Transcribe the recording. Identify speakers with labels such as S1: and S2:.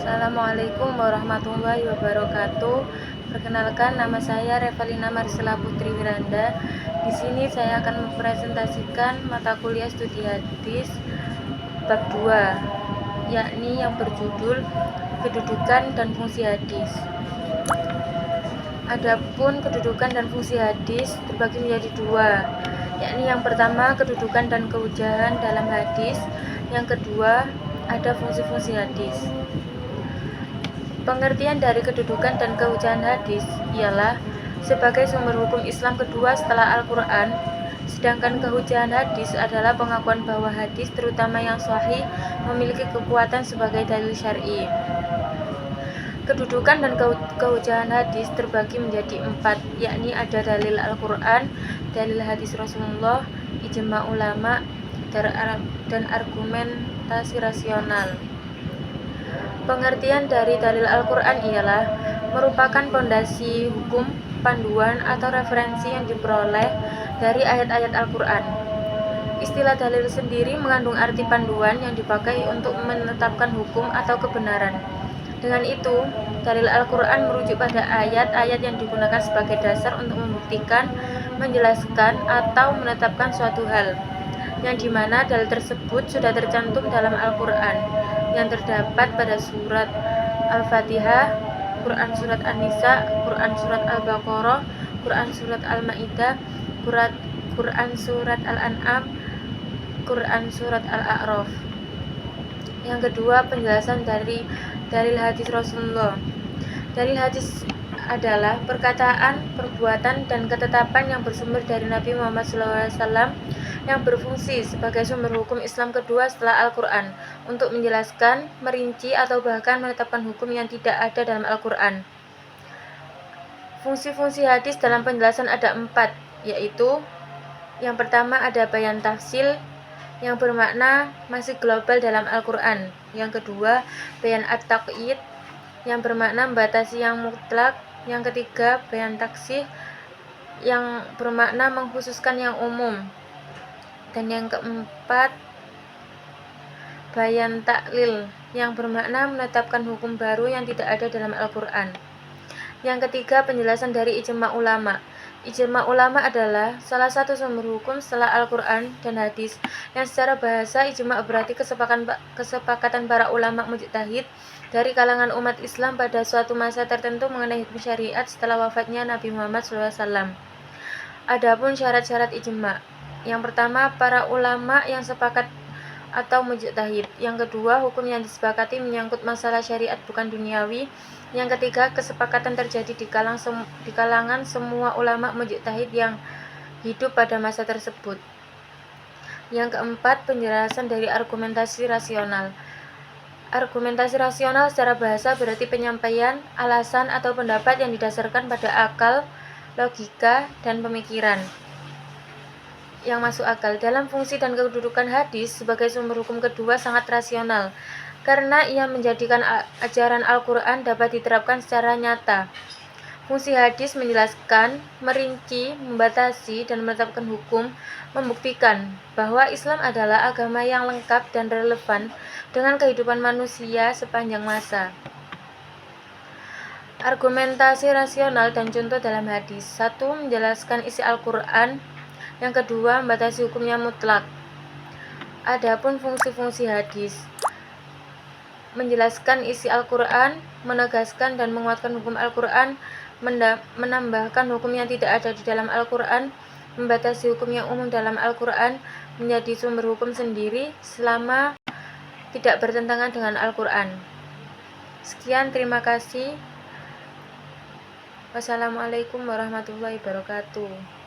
S1: Assalamualaikum warahmatullahi wabarakatuh. Perkenalkan, nama saya Revalina Marsela Putri Wiranda. Di sini saya akan mempresentasikan mata kuliah studi hadis bab 2, yakni yang berjudul kedudukan dan fungsi hadis. Adapun kedudukan dan fungsi hadis terbagi menjadi dua, yakni yang pertama kedudukan dan kehujahan dalam hadis, yang kedua ada fungsi-fungsi hadis. Pengertian dari kedudukan dan kehujahan hadis ialah sebagai sumber hukum Islam kedua setelah Al-Quran, sedangkan kehujahan hadis adalah pengakuan bahwa hadis, terutama yang sahih, memiliki kekuatan sebagai dalil syar'i. Kedudukan dan kehujahan hadis terbagi menjadi 4, yakni ada dalil Al-Quran, dalil hadis Rasulullah, ijma ulama, dan argumentasi rasional. Pengertian dari dalil Al-Quran ialah merupakan pondasi hukum, panduan, atau referensi yang diperoleh dari ayat-ayat Al-Quran. Istilah dalil sendiri mengandung arti panduan yang dipakai untuk menetapkan hukum atau kebenaran. Dengan itu, dalil Al-Quran merujuk pada ayat-ayat yang digunakan sebagai dasar untuk membuktikan, menjelaskan, atau menetapkan suatu hal, yang dimana dalil tersebut sudah tercantum dalam Al-Quran, yang terdapat pada surat Al-Fatihah, Quran surat An-Nisa, Quran surat Al-Baqarah, Quran surat Al-Ma'idah, Quran surat Al-An'am, Quran surat Al-A'raf. Yang kedua, penjelasan dari dalil hadis Rasulullah. Dalil hadis adalah perkataan, perbuatan, dan ketetapan yang bersumber dari Nabi Muhammad SAW yang berfungsi sebagai sumber hukum Islam kedua setelah Al-Quran untuk menjelaskan, merinci, atau bahkan menetapkan hukum yang tidak ada dalam Al-Quran. Fungsi-fungsi hadis dalam penjelasan ada 4, yaitu yang pertama ada bayan tafsil, yang bermakna masih global dalam Al-Quran. Yang kedua, bayan at-taqyid, yang bermakna membatasi yang mutlak. Yang ketiga, bayan taksih, yang bermakna mengkhususkan yang umum. Dan yang keempat, bayan taklil, yang bermakna menetapkan hukum baru yang tidak ada dalam Al-Quran. Yang ketiga, penjelasan dari ijma ulama. Ijma ulama adalah salah satu sumber hukum setelah Al-Quran dan hadis, yang secara bahasa ijma berarti kesepakatan para ulama mujtahid dari kalangan umat Islam pada suatu masa tertentu mengenai hukum syariat setelah wafatnya Nabi Muhammad SAW. Adapun syarat-syarat ijma. Yang pertama, para ulama yang sepakat atau mujtahid. Yang kedua, hukum yang disepakati menyangkut masalah syariat bukan duniawi. Yang ketiga, kesepakatan terjadi di kalangan semua ulama mujtahid yang hidup pada masa tersebut. Yang keempat, penjelasan dari argumentasi rasional. Argumentasi rasional secara bahasa berarti penyampaian, alasan, atau pendapat yang didasarkan pada akal, logika, dan pemikiran yang masuk akal. Dalam fungsi dan kedudukan hadis sebagai sumber hukum kedua sangat rasional, karena ia menjadikan ajaran Al-Quran dapat diterapkan secara nyata. Fungsi hadis menjelaskan, merinci, membatasi, dan menetapkan hukum, membuktikan bahwa Islam adalah agama yang lengkap dan relevan dengan kehidupan manusia sepanjang masa. Argumentasi rasional dan contoh dalam hadis. 1. Menjelaskan isi Al-Quran. Yang kedua, membatasi hukumnya mutlak. Adapun fungsi-fungsi hadis: menjelaskan isi Al-Quran, menegaskan dan menguatkan hukum Al-Quran, menambahkan hukum yang tidak ada di dalam Al-Quran, membatasi hukum yang umum dalam Al-Quran menjadi sumber hukum sendiri selama tidak bertentangan dengan Al-Quran. Sekian, terima kasih. Wassalamualaikum warahmatullahi wabarakatuh.